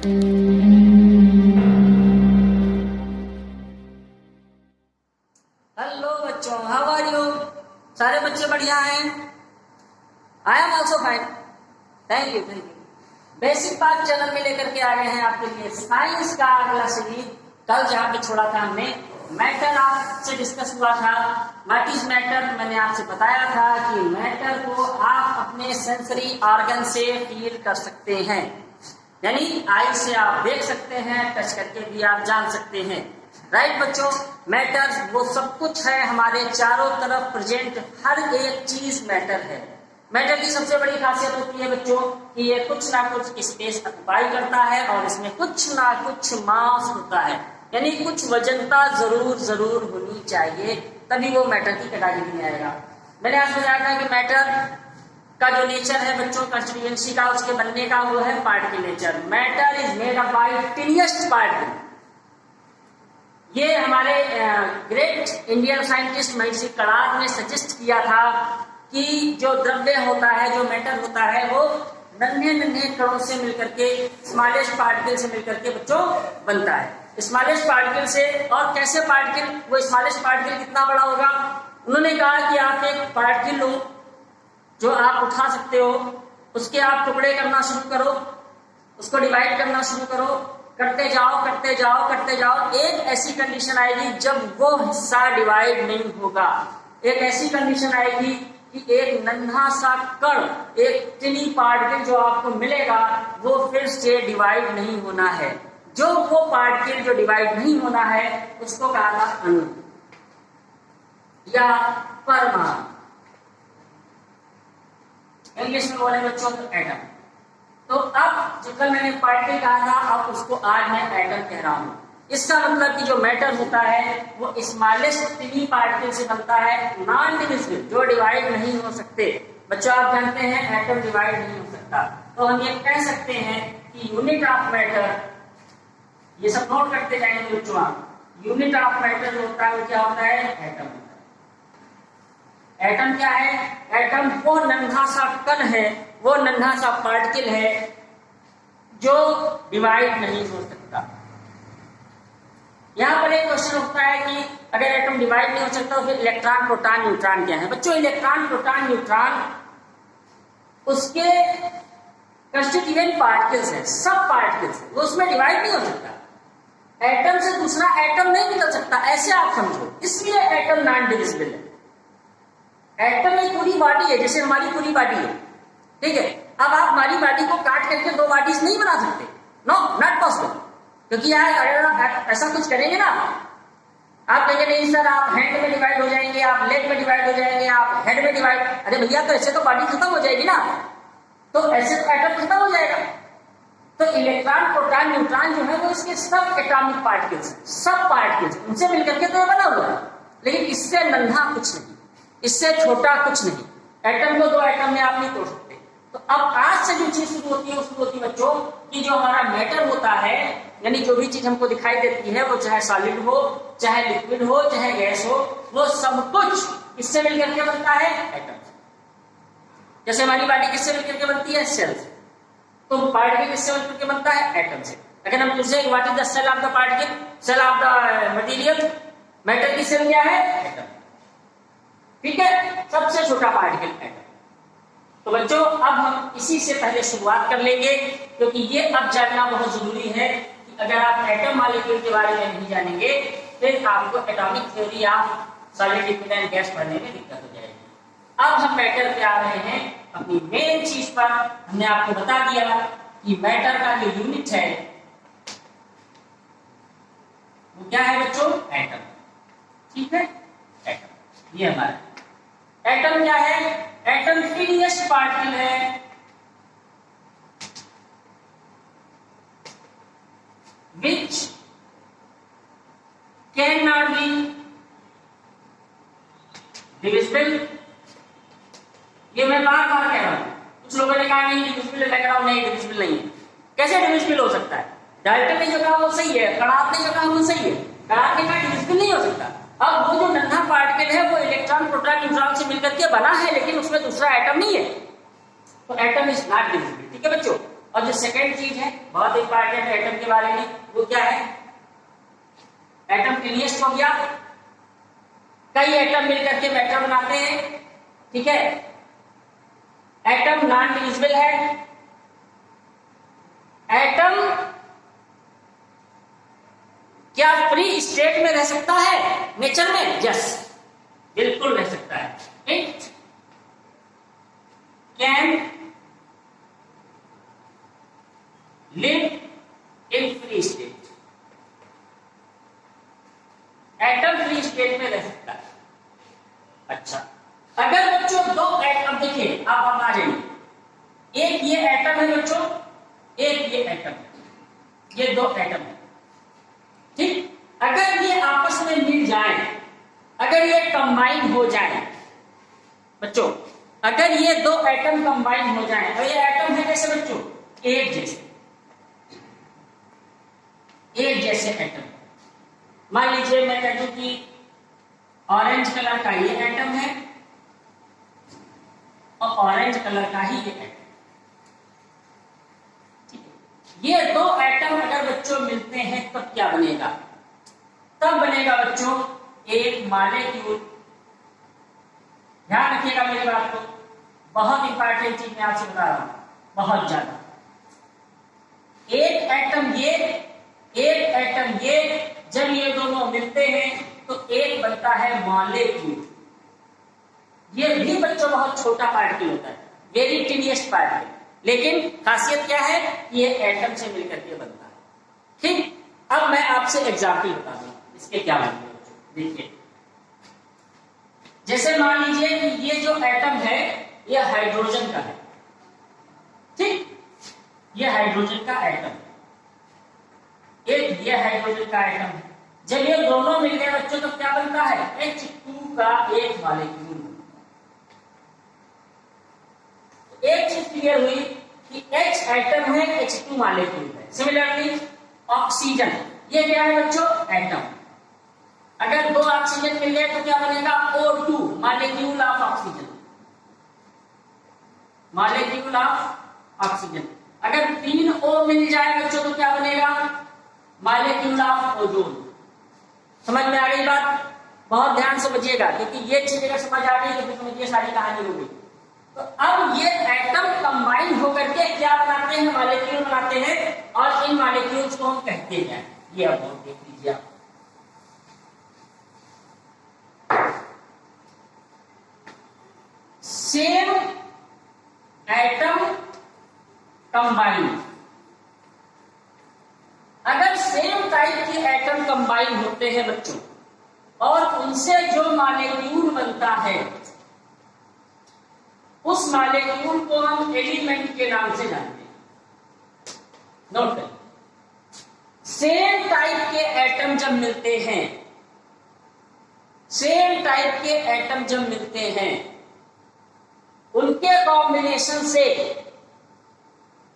Hello बच्चों, how are you? सारे बच्चे बढ़िया हैं? I am also fine, thank you. Basic part channel में लेकर के आ गए हैं आपके लिए साइंस का अगला सीरीज। कल जहाँ पे छोड़ा था हमने मैटर आपसे डिस्कस हुआ था। What is matter? मैंने आपसे बताया था कि मैटर को आप अपने सेंसरी ऑर्गन से फील कर सकते हैं, यानी आई से आप देख सकते हैं, टच करके भी आप जान सकते हैं। राइट बच्चों, मैटर वो सब कुछ है हमारे चारों तरफ प्रेजेंट, हर एक चीज मैटर है। मैटर की सबसे बड़ी खासियत होती है बच्चों कि ये कुछ ना कुछ स्पेस ऑक्युपाई करता है और इसमें कुछ ना कुछ मास होता है, यानी कुछ वजनता जरूर होनी चाहिए, तभी वो मैटर की कैटेगरी में आएगा। मैंने आज बताया था कि मैटर का जो नेचर है बच्चों, कंस्टिट्यूएंसी का, उसके बनने का, वो है particle nature. Matter is made up by tiniest particle. ये हमारे ग्रेट इंडियन साइंटिस्ट महर्षि कणाद ने सजेस्ट किया था कि जो द्रव्य होता है, जो मैटर होता है, वो नन्हे कणों से मिलकर के, स्मॉलेस्ट पार्टिकल से मिलकर के बच्चों बनता है। स्मॉलेस्ट पार्टिकल से, और कैसे पार्टिकल? वो स्मॉलेस्ट पार्टिकल कितना बड़ा होगा? उन्होंने कहा कि आप एक पार्टिकल लो जो आप उठा सकते हो, उसके आप टुकड़े करना शुरू करो, उसको डिवाइड करना शुरू करो, करते जाओ, एक ऐसी कंडीशन आएगी जब वो हिस्सा डिवाइड नहीं होगा। एक ऐसी कंडीशन आएगी कि एक नन्हा सा कण, एक टिनी पार्टिकल जो आपको मिलेगा, वो फिर से डिवाइड नहीं होना है। जो वो पार्टिकल जो डिवाइड नहीं होना है उसको कहा था अणु या परमाणु। इंग्लिश में बोले बच्चों तो एटम। तो अब जो कल मैंने पार्टिकल कहा था, अब उसको आज मैं एटम कह रहा हूं। इसका मतलब कि जो मैटर होता है वो स्मॉलेस्ट टिनी पार्टिकल से बनता है, नॉन डिविजिबल, जो डिवाइड नहीं हो सकते। बच्चों आप जानते हैं एटम डिवाइड नहीं हो सकता, तो हम ये कह सकते हैं कि यूनिट ऑफ मैटर, ये सब नोट करते जाएंगे बच्चों आप। यूनिट ऑफ मैटर जो होता है वो क्या होता है? एटम। एटम क्या है? एटम वो नन्हा सा कण है, वो नन्हा सा पार्टिकल है जो डिवाइड नहीं हो सकता। यहां पर एक क्वेश्चन उठता है कि अगर एटम डिवाइड नहीं हो सकता तो फिर इलेक्ट्रॉन, प्रोटॉन, न्यूट्रॉन क्या है? बच्चों इलेक्ट्रॉन, प्रोटॉन, न्यूट्रॉन उसके कंस्टिट्यूएंट पार्टिकल्स हैं, सब पार्टिकल्स हैं, वो उसमें डिवाइड नहीं हो सकता। एटम से दूसरा एटम नहीं निकल सकता, ऐसे आप समझो, इसलिए एटम नॉन डिविजिबल है। एटम एक पूरी बॉडी है, जैसे हमारी पूरी बॉडी है, ठीक है। अब आप हमारी बॉडी को काट करके दो बॉडीज नहीं बना सकते, नो, नॉट पॉसिबल। क्योंकि यार अगर आप ऐसा कुछ करेंगे ना, आप कहेंगे नहीं सर आप हैंड में डिवाइड हो जाएंगे, आप लेग में डिवाइड हो जाएंगे, आप हेड में डिवाइड, अरे भैया तो ऐसे तो बॉडी खत्म हो जाएगी ना, तो ऐसे तो एटम खत्म हो जाएगा। तो इलेक्ट्रॉन, प्रोटॉन, न्यूट्रॉन जो है वो इसके सब एटॉमिक पार्टिकल्स, सब पार्टिकल्स, उनसे मिलकर के तो ये बना हुआ है, लेकिन इससे नन्हा कुछ नहीं, इससे छोटा कुछ नहीं। एटम को दो एटम में आप नहीं तोड़ सकते। तो अब आज से जो चीज शुरू होती है वो शुरू होती है बच्चों कि जो हमारा मैटर होता है, यानी जो भी चीज हमको दिखाई देती है, वो चाहे सॉलिड हो, चाहे लिक्विड हो, चाहे गैस हो, वो सब कुछ इससे मिलकर के बनता है, एटम। जैसे हमारी बॉडी किससे मिलकर के बनती है? सेल से। तो पार्टिकल किससे मिलकर के बनता है? एटम से। अगर हम पूछे what is the cell of the particle, cell of the material, matter की सेल क्या है? एटम। ठीक है, सबसे छोटा पार्टिकल एटम। तो बच्चों अब हम इसी से पहले शुरुआत कर लेंगे, क्योंकि ये अब जानना बहुत जरूरी है कि अगर आप एटम मॉलिक्यूल के बारे में नहीं जानेंगे फिर आपको atomic theory of solid, liquid and gas पढ़ने में दिक्कत हो जाएगी। अब हम मैटर पे आ रहे हैं, अपनी मेन चीज पर। हमने आपको बता दिया कि मैटर का जो यूनिट है वो क्या है बच्चों? एटम। ठीक है, एटम ये हमारा एटम क्या है? एटम टिनिएस्ट पार्टिकल है which cannot be divisible। ये मैं बार बार कह रहा हूं, कुछ लोगों ने कहा नहीं डिविजिबल, मैं कह रहा हूं नहीं डिविजिबल नहीं है। कैसे डिविजिबल हो सकता है? डाल्टन ने जो कहा वो सही है, कणाद ने जो कहा वो सही है, कणाद ने कहा डिविजिबल नहीं हो सकता। अब वो जो नन्हा पार्टिकल है वो इलेक्ट्रॉन, प्रोटॉन, न्यूट्रॉन से मिलकर के बना है, लेकिन उसमें दूसरा एटम नहीं है, तो एटम इज नॉट डिविजिबल। ठीक है बच्चों, और जो सेकेंड चीज है बहुत इंपॉर्टेंट एटम के बारे में, वो क्या है? एटम क्लीनेस्ट हो गया, कई एटम मिलकर के मैटर बनाते हैं, ठीक है। एटम नॉन डिविजिबल है, एटम क्या फ्री स्टेट में रह सकता है नेचर में? यस, बिल्कुल रह सकता है। It can live in free state, atom free state में रह सकता है। अच्छा, अगर बच्चों दो एटम, देखिए आप आ जाइए, एक ये एटम है बच्चों, एक ये एटम है, ये दो एटम है, ठीक। अगर ये आपस में मिल जाए, अगर ये कंबाइन हो जाए बच्चों, अगर ये दो एटम कंबाइन हो जाए, और ये एटम है कैसे बच्चों? एक जैसे एटम। मान लीजिए मैं कह दूं कि ऑरेंज कलर का ये एटम है और ऑरेंज कलर का ही ये एटम, ठीक है। ये दो एटम अगर बच्चों मिलते हैं तब क्या बनेगा? तब बनेगा बच्चों एक मॉलिक्यूल। ध्यान रखिएगा मेरी बात को, बहुत इंपॉर्टेंट चीज मैं आपसे बता रहा हूं, बहुत ज्यादा। एक एटम ये, एक एटम ये, जब ये दोनों मिलते हैं तो एक बनता है मॉलिक्यूल। ये भी बच्चों बहुत छोटा पार्टिकल होता है, वेरी टीनिएस्ट पार्टिकल, लेकिन खासियत क्या है? ये एटम से मिलकर के बनता है, ठीक। अब मैं आपसे एग्जाम्पल बता दूं इसके क्या मतलब है। देखिए, जैसे मान लीजिए कि ये जो एटम है ये हाइड्रोजन का है, ठीक। ये हाइड्रोजन का एटम है, एक ये हाइड्रोजन का एटम है। जब ये दोनों मिल गए बच्चों तो क्या बनता है? H2 का एक मॉलिक्यूल। तो एक चीज क्लियर हुई कि H एटम है, H2 मॉलिक्यूल है। सिमिलरली ऑक्सीजन, ये क्या है बच्चों? एटम। अगर दो ऑक्सीजन मिल गए तो क्या बनेगा? O2 molecule of oxygen, molecule of oxygen. अगर 3 O मिल जाए बच्चों तो क्या बनेगा? Molecule of ozone. समझ में आ गई बात? बहुत ध्यान से बचिएगा, क्योंकि ये चीज अगर समझ आ गई तो फिर समझिए सारी कहानी हो गई। तो अब ये एटम कंबाइन होकर के क्या बनाते हैं? मॉलिक्यूल बनाते हैं, और इन मॉलिक्यूल्स को हम कहते हैं, ये अब और देख लीजिए आप। सेम एटम कंबाइन, अगर सेम टाइप के एटम कंबाइन होते हैं बच्चों और उनसे जो मॉलिक्यूल बनता है उस मॉलिक्यूल को हम एलिमेंट के नाम से जानते हैं। नोट करें, सेम टाइप के एटम जब मिलते हैं, सेम टाइप के एटम जब मिलते हैं, उनके कॉम्बिनेशन से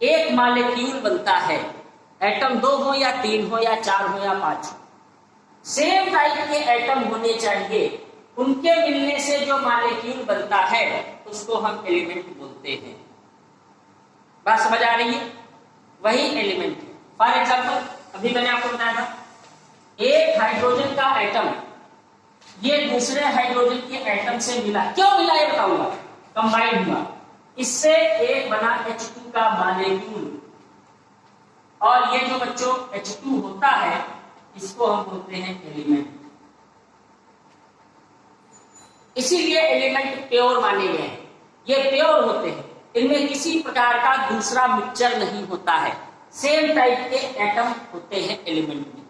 एक मॉलिक्यूल बनता है। एटम 2 हो या 3 हो या 4 हो या 5 हो, सेम टाइप के एटम होने चाहिए। उनके मिलने से जो मॉलिक्यूल बनता है उसको हम एलिमेंट बोलते हैं। बात समझ आ रही है? वही एलिमेंट है। फॉर एग्जाम्पल, अभी मैंने आपको बताया था, एक हाइड्रोजन का एटम ये दूसरे हाइड्रोजन के एटम से मिला। क्यों मिला ये बताऊंगा। कंबाइन हुआ, इससे एक बना H2 का मॉलिक्यूल, और ये जो बच्चों H2 होता है इसको हम बोलते हैं एलिमेंट। इसीलिए एलिमेंट प्योर माने गए हैं। ये प्योर होते हैं, इनमें किसी प्रकार का दूसरा मिक्सचर नहीं होता है। सेम टाइप के एटम होते हैं एलिमेंट में।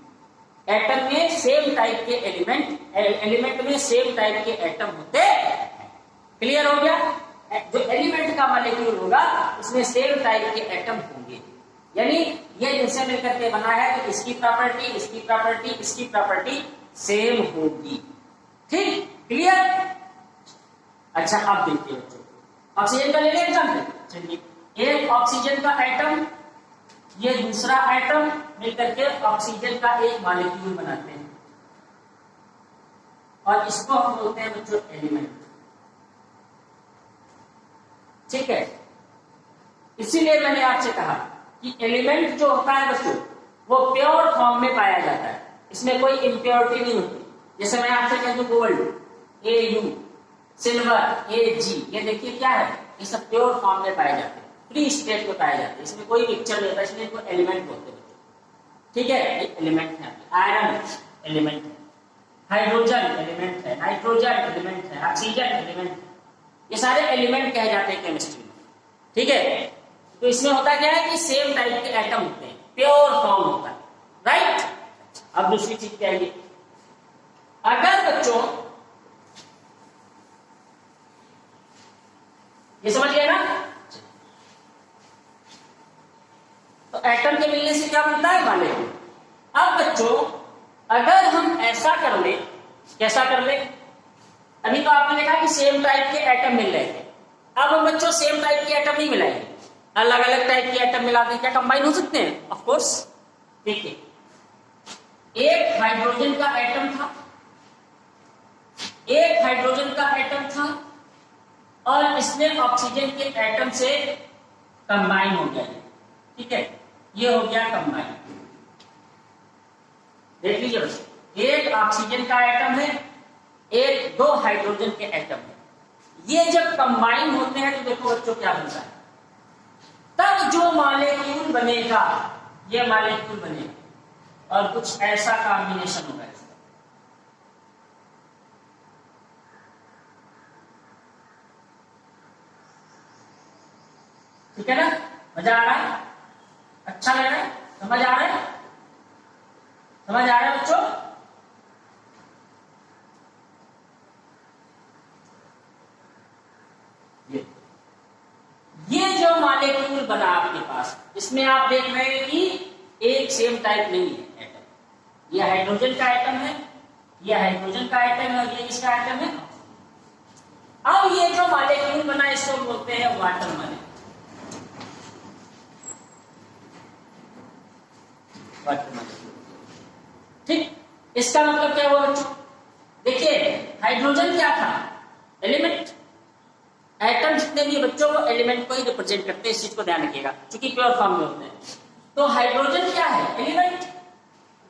एटम में सेम टाइप के एलिमेंट में सेम टाइप के एटम होते हैं। क्लियर हो गया? जो एलिमेंट का मॉलिक्यूल होगा उसमें सेम टाइप के एटम होंगे, यानी ये जिनसे मिलकर के बना है तो इसकी प्रॉपर्टी, इसकी प्रॉपर्टी, इसकी प्रॉपर्टी सेम होगी। ठीक, क्लियर? अच्छा, आप देखिए बच्चों, ऑक्सीजन का ले लें एग्जाम्पल। चलिए, एक ऑक्सीजन का एटम, ये दूसरा एटम मिलकर के ऑक्सीजन का एक मॉलिक्यूल बनाते हैं, और इसको हम बोलते हैं बच्चों एलिमेंट। ठीक है, इसीलिए मैंने आपसे कहा कि एलिमेंट जो होता है बच्चों वो प्योर फॉर्म में पाया जाता है, इसमें कोई इम्प्योरिटी नहीं होती। जैसे मैं आपसे कह दूं गोल्ड AU, सिल्वर AG, ये देखिए क्या है, ये सब प्योर फॉर्म में पाए जाते हैं, फ्री स्टेट में पाए जाते हैं, इसमें कोई मिक्सचर नहीं होता, इसमें कोई एलिमेंट होते हैं। ठीक है, ये एलिमेंट है। आयरन एलिमेंट है, हाइड्रोजन एलिमेंट है, नाइट्रोजन एलिमेंट है, ऑक्सीजन एलिमेंट है, ये सारे एलिमेंट कहे जाते हैं केमिस्ट्री में। ठीक है, तो इसमें होता क्या है कि सेम टाइप के एटम होते हैं, प्योर फॉर्म होता है, राइट। अब दूसरी चीज क्या है, अगर बच्चों ये समझ गए ना, तो एटम के मिलने से क्या बनता है, मॉलिक्यूल। अब बच्चों अगर हम ऐसा कर ले, कैसा कर ले, अभी तो आपने देखा कि सेम टाइप के एटम मिल रहे थे, अब हम बच्चों सेम टाइप के एटम नहीं मिलाएंगे, अलग अलग टाइप के एटम मिला दें, क्या कंबाइन हो सकते हैं? Of course. देखिए, एक हाइड्रोजन का एटम था, एक हाइड्रोजन का एटम था और इसने ऑक्सीजन के एटम से कंबाइन हो गया। ठीक है, ये हो गया कंबाइन। देख लीजिए बच्चों, एक ऑक्सीजन का एटम है, एक दो हाइड्रोजन के एटम है, ये जब कंबाइन होते हैं तो देखो बच्चों क्या बनता है, तब जो मॉलिक्यूल बनेगा ये मॉलिक्यूल बनेगा और कुछ ऐसा कॉम्बिनेशन होगा इसका। ठीक है ना, मजा आ रहा है, अच्छा लग रहा है, समझ आ रहा है, समझ आ रहा है बच्चों। ये जो मॉलिक्यूल बना आपके पास, इसमें आप देख रहे हैं कि एक सेम टाइप नहीं है एटम, ये हाइड्रोजन का एटम है, ये हाइड्रोजन का एटम है और ये इसका एटम है। अब ये जो मॉलिक्यूल बना इसको बोलते हैं वाटर मॉलिक्यूल, वाटर मॉलिक्यूल। ठीक, इसका मतलब क्या हुआ बच्चों, देखिए हाइड्रोजन क्या था, एलिमेंट, एटम जितने भी बच्चों को एलिमेंट को ही रिप्रेजेंट करते हैं, इस चीज को ध्यान रखिएगा क्योंकि प्योर फॉर्म में होते हैं। तो हाइड्रोजन क्या है, एलिमेंट,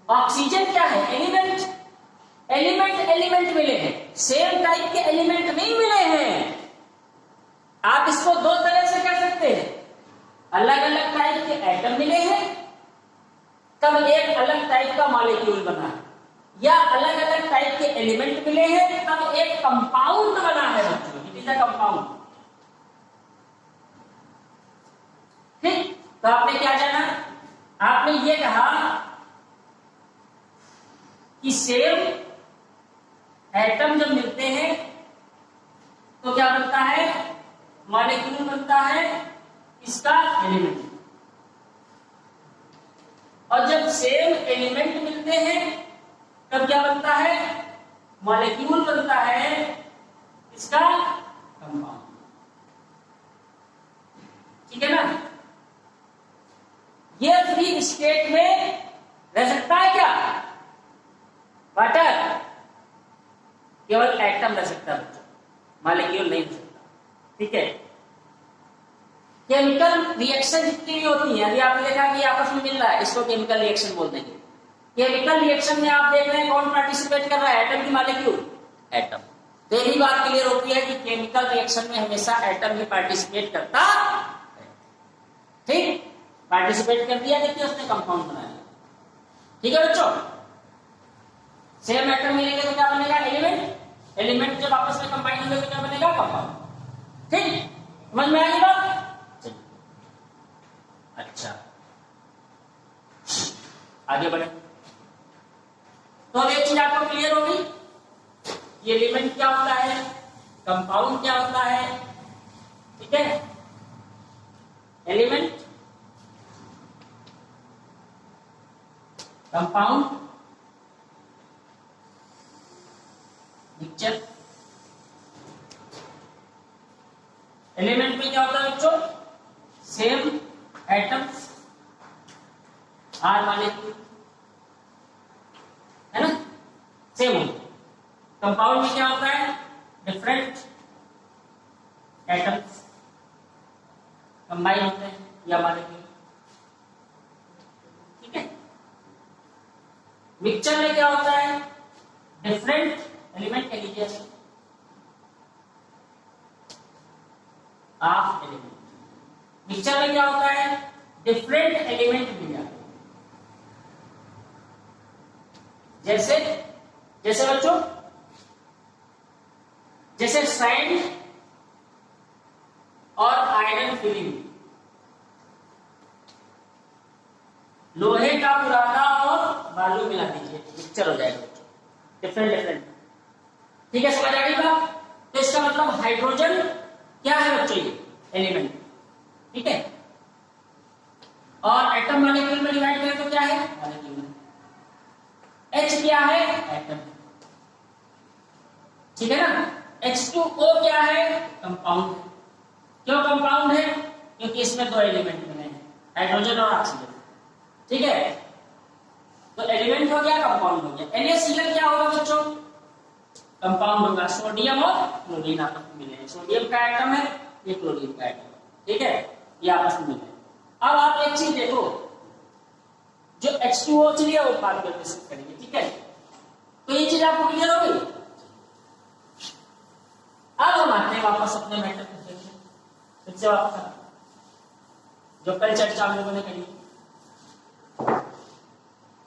ऑक्सीजन क्या है, एलिमेंट, एलिमेंट एलिमेंट मिले हैं, सेम टाइप के एलिमेंट नहीं मिले हैं। आप इसको दो तरह से कह सकते हैं, अलग अलग टाइप के एटम मिले हैं तब एक अलग टाइप का मॉलिक्यूल बना है, या अलग अलग टाइप के एलिमेंट मिले हैं तब एक कंपाउंड बना है बच्चों, इट इज अ कंपाउंड। ठीक, तो आपने क्या जाना, आपने ये कहा कि सेम एटम जब मिलते हैं तो क्या बनता है, मॉलिक्यूल बनता है, इसका एलिमेंट। और जब सेम एलिमेंट मिलते हैं तब क्या बनता है, मॉलिक्यूल बनता है, इसका कंपाउंड। ठीक है ना, ये फ्री स्टेट में रह सकता है क्या, वाटर, केवल एटम रह सकता है बच्चों, मॉलिक्यूल नहीं रह सकता। ठीक है, केमिकल रिएक्शन जितनी भी होती है, अभी आपने देखा कि आपस में मिल रहा है, इसको केमिकल रिएक्शन बोलते हैं। केमिकल रिएक्शन में आप देख रहे हैं कौन पार्टिसिपेट कर रहा है, एटम की मॉलिक्यूल, एटम। तो यही बात क्लियर होती है कि केमिकल रिएक्शन में हमेशा एटम ही पार्टिसिपेट करता है। ठीक, पार्टिसिपेट कर दिया, देखिए उसने कंपाउंड बना लिया। ठीक है बच्चों, सेम एटम मिलेंगे तो क्या बनेगा, एलिमेंट, एलिमेंट जब आपस में कंबाइन होंगे तो क्या बनेगा, कंपाउंड। ठीक, समझ में आई बात। अच्छा, आगे बढ़े। तो अब एक चीज आपको क्लियर होगी, ये एलिमेंट क्या होता है, कंपाउंड क्या होता है। ठीक है, एलिमेंट, कंपाउंड, मिक्सचर। एलिमेंट में क्या होता है बच्चों, सेम एटम्स आर मॉलिक्यूल, है ना, सेम होते। कंपाउंड में क्या होता है, डिफरेंट एटम्स कंबाइन होते हैं या मॉलिक्यूल। मिक्सचर में क्या होता है, डिफरेंट एलिमेंट कह लीजिए ऑफ एलिमेंट। मिक्सचर में क्या होता है, डिफरेंट एलिमेंट मिल जाते हैं। जैसे जैसे बच्चों, जैसे सैंड और आयरन फिलिंग, लोहे का बुरादा और बालू मिला दीजिए, मिक्सचर हो जाएगा डिफरेंट डिफरेंट। ठीक है, समझ आ गई बात? तो इसका मतलब हाइड्रोजन क्या है बच्चों, ये एलिमेंट। ठीक है, और एटम मॉलिक्यूल में डिवाइड करें तो क्या है, मॉलिक्यूल। H क्या है, एटम। ठीक है ना। H2O क्या है, कंपाउंड। क्यों कंपाउंड है, क्योंकि इसमें दो एलिमेंट मिले हैं, हाइड्रोजन और ऑक्सीजन। ठीक है, तो एलिमेंट हो गया, कंपाउंड हो गया। NaCl क्या होगा बच्चों, कंपाउंड होगा। सोडियम और क्लोरीन आपस में मिले हैं, सोडियम का एटम है, ये क्लोरीन का एटम है। ठीक है, ये आपस में मिले हैं। अब आप एक चीज देखो, जो H2O चलिए वो बात में डिस्कस करेंगे। ठीक है, तो ये चीज आपको क्लियर हो गई। अब हम आते हैं वापस अपने मैटर पे, फिर से वापस जो कल चर्चा हम लोगों ने करी।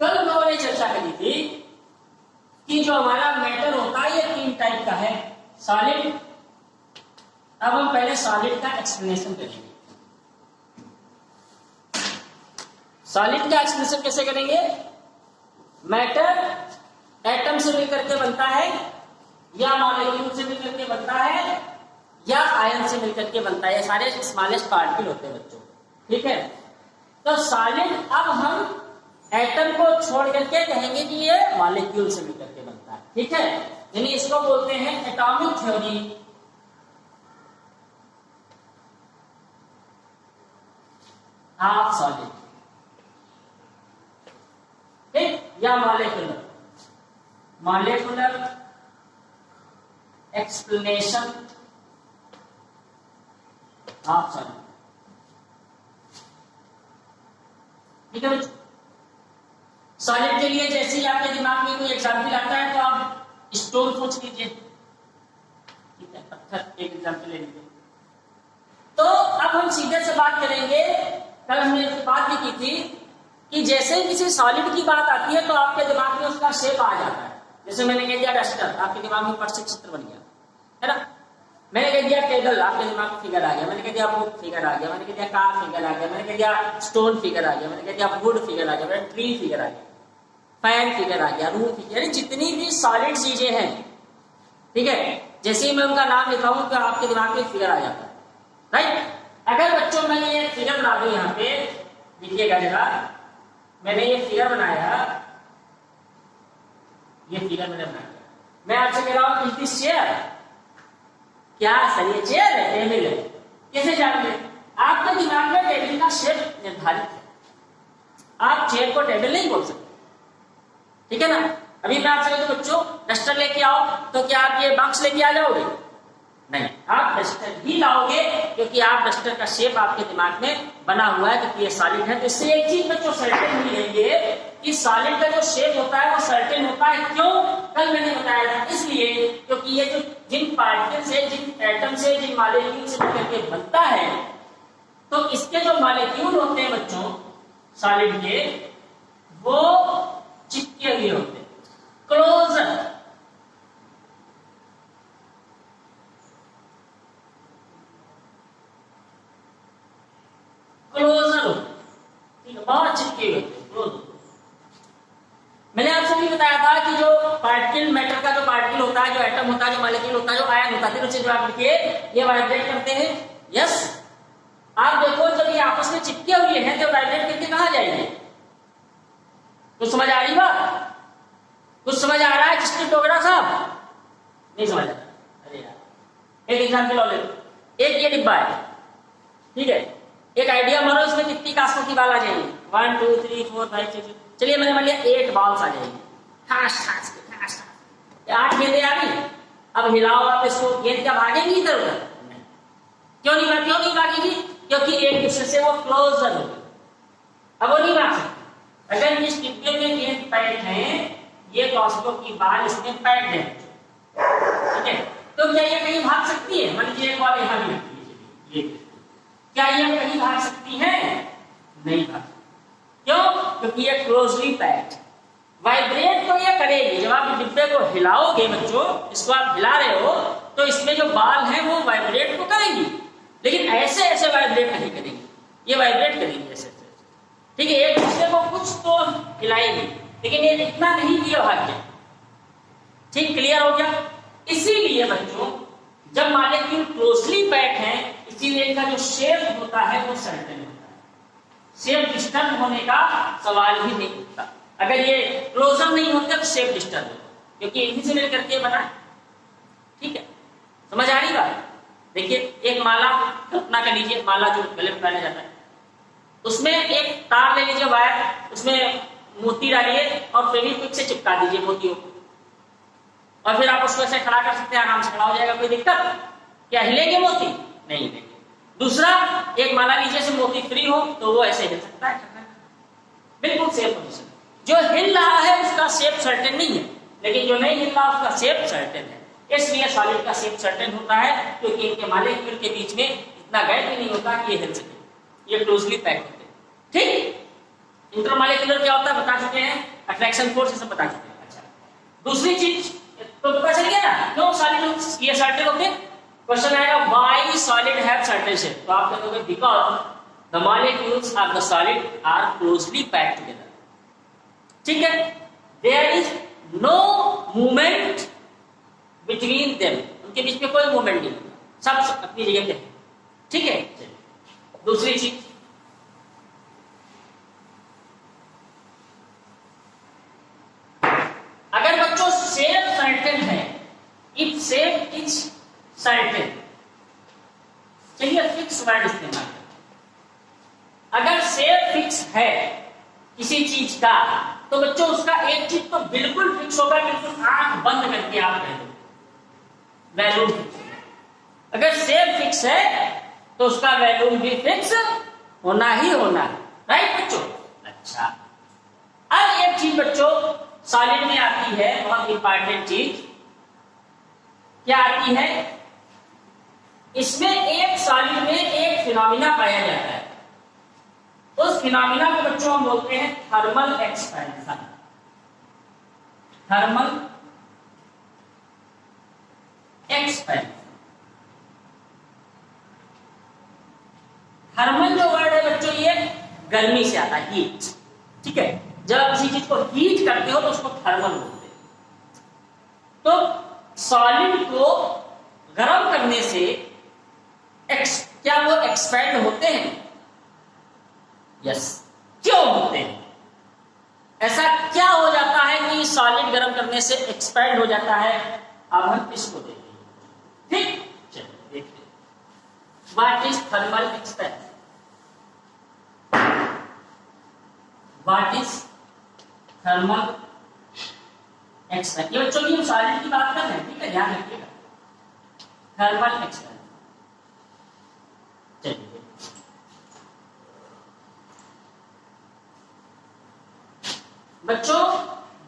कल हम लोगों ने चर्चा करी थी कि जो हमारा मैटर होता है ये तीन टाइप का है, सॉलिड। अब हम पहले सॉलिड का एक्सप्लेनेशन करेंगे। सॉलिड का एक्सप्लेनेशन कैसे करेंगे, मैटर एटम से मिलकर के बनता है, या मॉलिक्यूल से मिलकर के बनता है, या आयन से मिलकर के बनता है। ये सारे स्मॉलेस्ट पार्टिकल होते हैं बच्चों। ठीक है, तो सॉलिड अब हम एटम को छोड़ करके कहेंगे कि ये मॉलिक्यूल से मिलकर के बनता है। ठीक है, यानी इसको बोलते हैं एटॉमिक थ्योरी ऑफ सॉलिड, ठीक, या मॉलिक्यूलर एक्सप्लेनेशन ऑफ सॉलिड। ठीक है बच्चों, सॉलिड के लिए जैसे ही आपके दिमाग में कोई एग्जाम्पल आता है तो आप स्टोन सोच लीजिए। ठीक है, पत्थर एक एग्जाम्पल ले लीजिए। तो अब हम सीधे से बात करेंगे, कल हमने एक बात भी की थी कि जैसे ही किसी सॉलिड की बात आती है तो आपके दिमाग में उसका शेप आ जाता है। जैसे मैंने कह दिया डस्टर, आपके दिमाग में परफेक्ट चित्र बन गया, है ना। मैंने कह दिया टेबल, आपके दिमाग में फिगर आ गया। मैंने कह दिया बुक, फिगर आ गया। मैंने कह दिया कार, फिगर आ गया। मैंने कह दिया स्टोन, फिगर आ गया। मैंने कह दिया वुड, फिगर आ गया। मैंने ट्री, फिगर आ गया। फैन, फिगर आ गया। रूम, फिगर, यानी जितनी भी सॉलिड चीजें हैं, ठीक है, जैसे ही मैं उनका नाम लिखा हूं तो आपके दिमाग में फिगर आ जाता है, राइट। अगर बच्चों मैं ये फिगर बना दूं, यहाँ पे देखिएगा जरा, मैंने ये फिगर बनाया, ये फिगर मैंने बनाया। मैं आपसे कह रहा हूं इज दिस चेयर, क्या सर ये चेयर है, टेबल है, कैसे जान ले? आपके दिमाग में टेबल का शेप निर्धारित है, आप चेयर को टेबल नहीं बोल सकते। ठीक है ना। अभी मैं आपसे कहूं बच्चों डस्टर लेके आओ, तो क्या आप ये बॉक्स लेके आ जाओगे? नहीं, आप डस्टर ही लाओगे, क्योंकि आप डस्टर का शेप आपके दिमाग में बना हुआ है, क्योंकि ये सॉलिड है। तो इससे एक चीज बच्चों सर्टेन हुई है ये कि सॉलिड का जो शेप होता है वो सर्टेन होता है। क्यों? कल मैंने बताया था, इसलिए क्योंकि ये जो जिन पार्टिकल से, जिन एटम से, जिन मॉलिक्यूल से मिलकर के बनता है, तो इसके जो मॉलिक्यूल होते हैं बच्चों सॉलिड के, वो चिपके हुए होते हैं, क्लोजर। क्लोजर, ठीक है, बहुत चिपके हुए होते हैं, क्लोजर। मैंने आपसे भी बताया था कि जो पार्टिकल, मैटर का जो पार्टिकल होता है, जो एटम होता है, जो मॉलिक्यूल होता है, जो आयन होता है, तीनों चीज आप लिखिए, ये वाइब्रेट करते हैं। यस, आप देखो जब ये आपस में चिपके हुए हैं तो वाइब्रेट करके कहां जाएंगे? कुछ समझ आ रही बात? कुछ समझ आ रहा है जिसने टोकरा साहब? नहीं समझ आ रहा? अरे यार, एक एग्जाम्पल और ले लो। एक ये डिब्बा है, ठीक है, एक आइडिया मारो, इसमें कितनी कांसों की बाल आ जाएंगी? 1 2 3 4 5 6, चलिए मैंने मान लिया 8 बॉल्स आ जाएंगी, ठास ठास के, ठास ठास। 8 गेंदे आ गई। अब हिलाओ आप इसको, गेंद क्या भागेंगी इधर उधर? क्यों नहीं भागेगी? क्योंकि एक दूसरे से वो क्लोजर हो गए, अब वो नहीं भाग सकते। अगर इस डिब्बे में गेंद पैक है, ये कास्को की बाल इसमें पैक है, ठीक है, तो क्या ये कहीं भाग सकती है? मान लीजिए एक बॉल यहाँ भी रखी है, क्या ये कहीं भाग सकती है? नहीं भाग। क्यों? क्योंकि ये क्लोजली पैक्ड। वाइब्रेट तो ये करेगी, जब आप डिब्बे को हिलाओगे बच्चों, इसको आप हिला रहे हो तो इसमें जो बाल हैं वो वाइब्रेट तो करेंगी, लेकिन ऐसे ऐसे वाइब्रेट नहीं करेंगी, ये वाइब्रेट करेंगी ऐसे ऐसे, ठीक है, एक दूसरे को कुछ तो हिलाएंगी, लेकिन ये इतना नहीं दिया भाग्य। ठीक, क्लियर हो गया? इसीलिए बच्चों जब मॉलिक्यूल क्लोजली पैक है, इसीलिए इनका जो शेप होता है वो सर्टेन होता है, शेप डिस्टर्ब होने का सवाल ही नहीं होता। अगर ये क्लोजर नहीं होता तो शेप डिस्टर्ब होता, क्योंकि इन्हीं से मिलकर के बना। ठीक है, समझ आ रही बात? देखिए एक माला कल्पना कर लीजिए, माला जो गले में पहना जाता है, उसमें एक तार ले लीजिए, वायर, उसमें मोती डालिए और फेविक्विक से चिपका दीजिए मोतियों को, और फिर आप उसको ऐसे खड़ा कर सकते हैं, आराम से खड़ा हो जाएगा, कोई दिक्कत? क्या हिलेंगे मोती? नहीं हिलेंगे। दूसरा, एक माला नीचे से मोती फ्री हो तो वो ऐसे हिल सकता है, बिल्कुल सेफ पोजीशन। जो हिल रहा है उसका शेप सर्टेन नहीं है, लेकिन जो नहीं हिल रहा उसका शेप सर्टेन है। इसलिए सॉलिड का शेप सर्टेन होता है, क्योंकि इनके मॉलिक्यूल के बीच में इतना गैप भी नहीं होता कि ये हिल सके, ये क्लोजली पैक होते हैं। ठीक, इंटरमॉलिक्यूलर क्या होता है बता चुके हैं, अट्रैक्शन फोर्स सब बता चुके हैं। अच्छा, दूसरी चीज तो पता चल गया ना, क्यों सॉलिड ये सर्टेन होते हैं। क्वेश्चन आएगा why solid have certain shape, तो आप कहोगे because the molecules of the solid are closely packed together. ठीक है, there is no movement between them, उनके बीच में कोई मूवमेंट नहीं, सब अपनी जगह पे है। ठीक है, दूसरी चीज, अगर बच्चों शेप सर्टेन है, इफ शेप इज सर्टेन, चलिए फिक्स वर्ड इस्तेमाल करें। अगर शेप फिक्स है किसी चीज का, तो बच्चों उसका एक चीज तो बिल्कुल फिक्स होगा, बिल्कुल आंख बंद करके आप कह दो वैल्यूम फिक्स। अगर शेप फिक्स है तो उसका वैल्यूम भी फिक्स होना ही होना है, राइट बच्चों? अच्छा, अब एक चीज बच्चों सॉलिड में आती है, बहुत इंपॉर्टेंट चीज क्या आती है, इसमें एक सॉलिड में एक फिनोमिना पाया जाता है, उस फिनोमिना को बच्चों हम बोलते हैं thermal expansion. Thermal expansion, thermal जो वर्ड है बच्चों ये गर्मी से आता है, हीट। ठीक है, जब आप किसी चीज को हीट करते हो तो उसको थर्मल बोलते हैं। तो सॉलिड को गर्म करने से क्या वो एक्सपैंड होते हैं? यस। क्यों होते हैं? ऐसा क्या हो जाता है कि सॉलिड गर्म करने से एक्सपैंड हो जाता है? अब हम इसको देखेंगे। ठीक, चलिए देखते हैं what is thermal expansion. What is thermal expansion, ये बच्चों की हम सॉलिड की बात कर रहे हैं, ठीक है, ध्यान रखिएगा। थर्मल एक्सपेंशन, चलिए बच्चों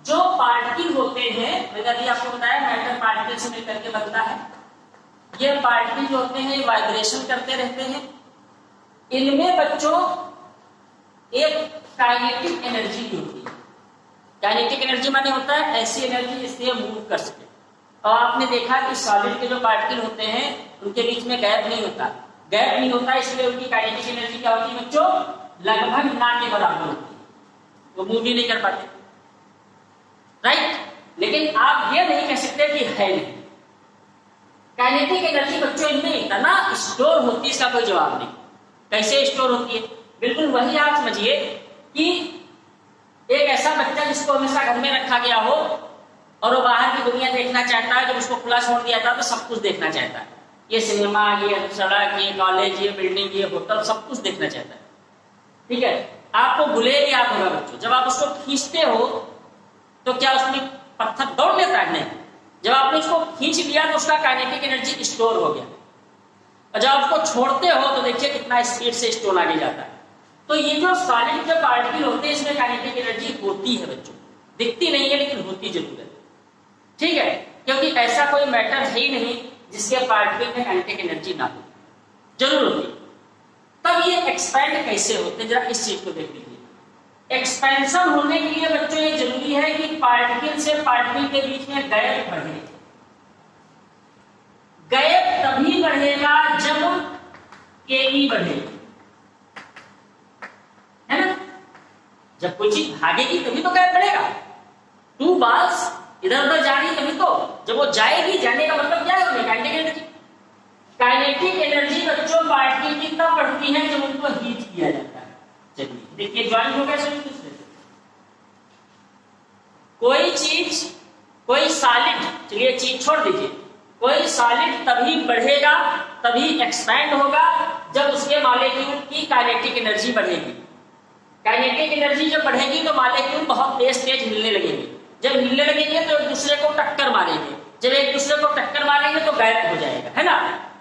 जो पार्टिकल होते हैं, मैंने अभी आपको बताया मैटर पार्टिकल से मिलकर के बनता है। ये पार्टिकल जो होते हैं वाइब्रेशन करते रहते हैं। इनमें बच्चों एक काइनेटिक एनर्जी होती है। काइनेटिक एनर्जी माने होता है ऐसी एनर्जी जिससे मूव कर सके। और आपने देखा कि सॉलिड के जो पार्टिकल होते हैं उनके बीच में गैप नहीं होता, गैप नहीं होता, इसलिए उनकी काइनेटिक एनर्जी क्या होती है बच्चों? लगभग ना के बराबर होती है, वो मूव ही नहीं कर पाते, राइट? लेकिन आप ये नहीं कह सकते कि है नहीं। काइनेटिक एनर्जी बच्चों इनमें इतना स्टोर होती है, इसका कोई जवाब नहीं। कैसे स्टोर होती है? बिल्कुल वही आप समझिए कि एक ऐसा बच्चा जिसको हमेशा घर में रखा गया हो और वो बाहर की दुनिया देखना चाहता है, जब उसको खुला छोड़ दिया था तो सब कुछ देखना चाहता है। ये सिनेमा, ये सड़क, ये कॉलेज, ये बिल्डिंग, ये होटल, सब कुछ देखना चाहता है। ठीक है, आपको बुलेट याद होगा बच्चों, जब आप उसको खींचते हो तो क्या उसमें पत्थर दौड़ लेता है? नहीं। जब आपने उसको खींच लिया तो उसका काइनेटिक एनर्जी स्टोर हो गया, और जब आप उसको छोड़ते हो तो देखिए कितना स्पीड से स्टोर आगे जाता है। तो ये जो सॉलिड के पार्टिकल होते हैं इसमें काइनेटिक एनर्जी होती है बच्चों, दिखती नहीं है लेकिन होती जरूर है, ठीक है, क्योंकि ऐसा कोई मैटर है ही नहीं जिसके पार्टिकल में काइनेटिक एनर्जी ना हो, जरूर होती है। तब ये एक्सपैंड कैसे होते हैं जरा इस चीज को देख लीजिए। एक्सपेंशन होने के लिए बच्चों ये जरूरी है कि पार्टिकल से पार्टिकल के बीच में गैप बढ़े। गैप तभी बढ़ेगा जब के बढ़े, है ना, जब कोई चीज भागेगी तभी तो गैप बढ़ेगा। टू बाल्स इधर उधर जा रही तभी तो, जब वो जाएगी, जाने का मतलब क्या है, काइनेटिक एनर्जी। काइनेटिक एनर्जी बच्चों पार्टिकल की तब बढ़ती है जब उनको हीट किया जाता है। चलिए देखिए ज्वाइन हो गया सभी दूसरे से। कोई चीज, कोई सॉलिड, चलिए चीज छोड़ दीजिए, कोई सॉलिड तभी बढ़ेगा, तभी एक्सपैंड होगा जब उसके मॉलिक्यूल की काइनेटिक एनर्जी बढ़ेगी। काइनेटिक एनर्जी जब बढ़ेगी तो मॉलिक्यूल बहुत तेज तेज हिलने लगेंगे। जब हिलने लगेंगे तो एक दूसरे को टक्कर मारेंगे। जब एक दूसरे को टक्कर मारेंगे तो गैप हो जाएगा, है ना।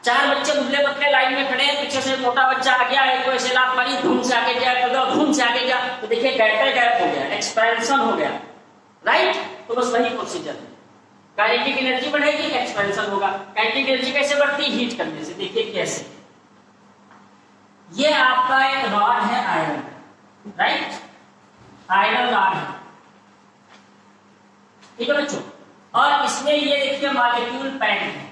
चार बच्चे दुबले पतले लाइन में खड़े हैं, पीछे से मोटा बच्चा आ गया, एक को ऐसे लात मारी, धूम से आगे गया, धूम से आगे गया, तो देखिए गैप हो गया, एक्सपेंशन हो गया, राइट। तो बस वही प्रोसीजर है। काइनेटिक एनर्जी बढ़ेगी, एक्सपेंशन होगा। काइनेटिक एनर्जी कैसे बढ़ती, हीट करने से। देखिए कैसे, ये आपका एक रॉड है आयरन, राइट, आयरन रॉड है, ठीक है बच्चों, और इसमें ये देखिए मॉलिक्यूल पैक है।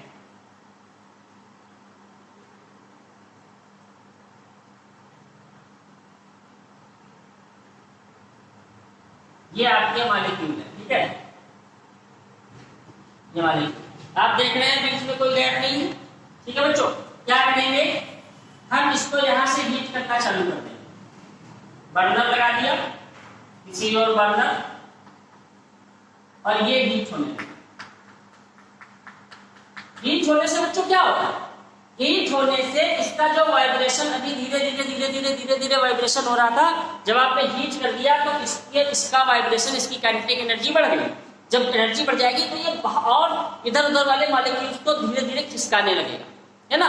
ये आपके मॉलिक्यूल है, ठीक है, ये मॉलिक्यूल आप देख रहे हैं, बीच में कोई गैप नहीं है, ठीक है बच्चों। क्या करेंगे हम, इसको यहां से हीट करना चालू कर देंगे। बर्नर लगा दिया, किसी और बर्नर, और ये हीट होने लगा। हीट होने से बच्चों क्या होता है, हीट होने से इसका जो वाइब्रेशन अभी धीरे धीरे वाइब्रेशन हो रहा था, जब आपने हीट कर दिया तो इसका वाइब्रेशन, इसकी काइनेटिक एनर्जी बढ़ गई। जब एनर्जी बढ़ जाएगी तो ये और इधर उधर वाले मॉलिक्यूल्स को धीरे धीरे खिसकाने लगेगा, है ना।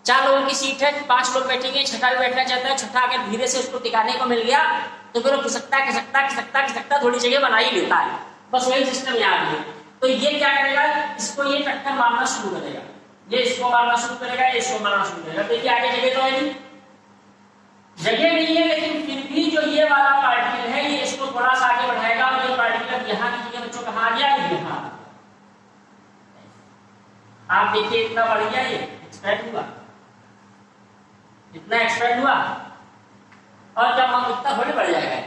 4 लोगों की सीट है, 5 लोग बैठेंगे, छठा भी बैठना चाहता है, छठा अगर धीरे से उसको टिकाने को मिल गया तो फिर वो खिसकता थोड़ी जगह बना ही लेता है। बस वही सिस्टम यहाँ भी है। तो ये क्या करेगा, इसको ये टक्कर मारना शुरू करेगा, ये इसको मारना शुरू करेगा, ये इसको मारना शुरू करेगा। देखिए आगे जगह तो है नहीं, जगह नहीं है, लेकिन फिर भी जो ये वाला पार्टिकल है ये इसको थोड़ा सा आगे बढ़ाएगा, और ये पार्टिकल यहाँ की जगह बच्चों कहाँ आ गया, यहाँ। आप देखिए इतना बढ़ गया, ये एक्सपेंड हुआ, इतना एक्सपेंड हुआ, और जब हम इतना थोड़ी बढ़ जाएगा।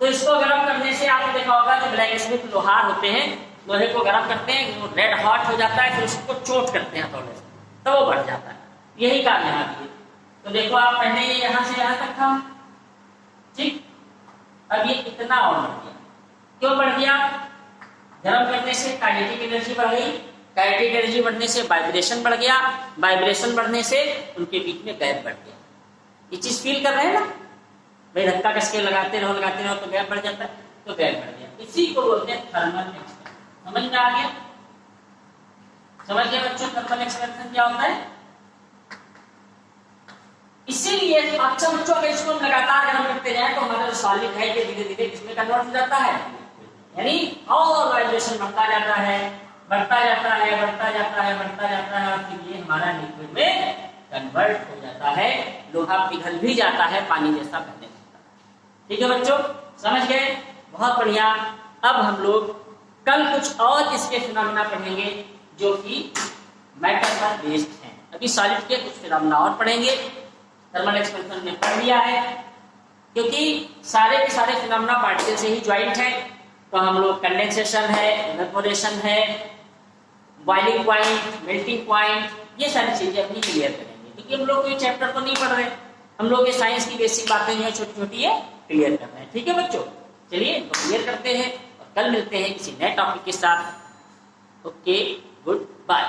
तो इसको गर्म करने से आपने देखा होगा जो ब्लैक स्मिथ लोहार होते हैं, लोहे को गर्म करते हैं, वो रेड हॉट हो जाता है, फिर उसको चोट करते हैं थोड़े से, तो वो बढ़ जाता है। यही काम यहाँ भी। तो देखो आप पहले ये यहाँ से यहाँ तक था, ठीक, अब ये इतना और बढ़ गया। क्यों बढ़ गया, गर्म करने से काइनेटिक एनर्जी बढ़ गई, काइनेटिक एनर्जी बढ़ने से वाइब्रेशन बढ़ गया, वाइब्रेशन बढ़ने से उनके बीच में गैप बढ़ गया। ये चीज फील कर रहे हैं ना भाई, धक्का कस के लगाते रहो तो गैप बढ़ जाता है, तो गैप बढ़ गया। इसी को बोलते हैं थर्मल एक्सपेंशन। समझ में आ गया, समझ गया बच्चों थर्मल एक्सपेंशन क्या होता है। इसीलिए अच्छा बच्चों अगर इसको लगातार गर्म करते जाए तो हमारा जो सॉलिड है ये धीरे धीरे किसमें कन्वर्ट हो जाता है, यानी और वाइब्रेशन बढ़ता जाता है, बढ़ता जाता है, बढ़ता जाता है, बढ़ता जाता है, और फिर ये हमारा लिक्विड में कन्वर्ट हो जाता है, लोहा पिघल भी जाता है, पानी जैसा बहने लगता है। ठीक है बच्चों, समझ गए, बहुत बढ़िया। अब हम लोग कल कुछ और इसके फिनोमेना पढ़ेंगे जो कि मैटर पर बेस्ड हैं। अभी सॉलिड के कुछ फिनोमेना और पढ़ेंगे, थर्मल एक्सपेंशन में पढ़ लिया है, क्योंकि सारे के सारे फिनोमेना पार्टिकल से ही ज्वाइंट है। तो हम लोग कंडेंसेशन है, इवेपोरेशन है, बॉइलिंग पॉइंट, मेल्टिंग पॉइंट, ये सारी चीजें अपनी क्लियर करेंगे, क्योंकि हम लोग कोई चैप्टर तो नहीं पढ़ रहे, हम लोग ये साइंस की बेसिक बातें जो है छोटी छोटी है क्लियर कर रहे हैं। ठीक है बच्चों, चलिए तो क्लियर करते हैं और कल मिलते हैं किसी नए टॉपिक के साथ। Okay, good bye.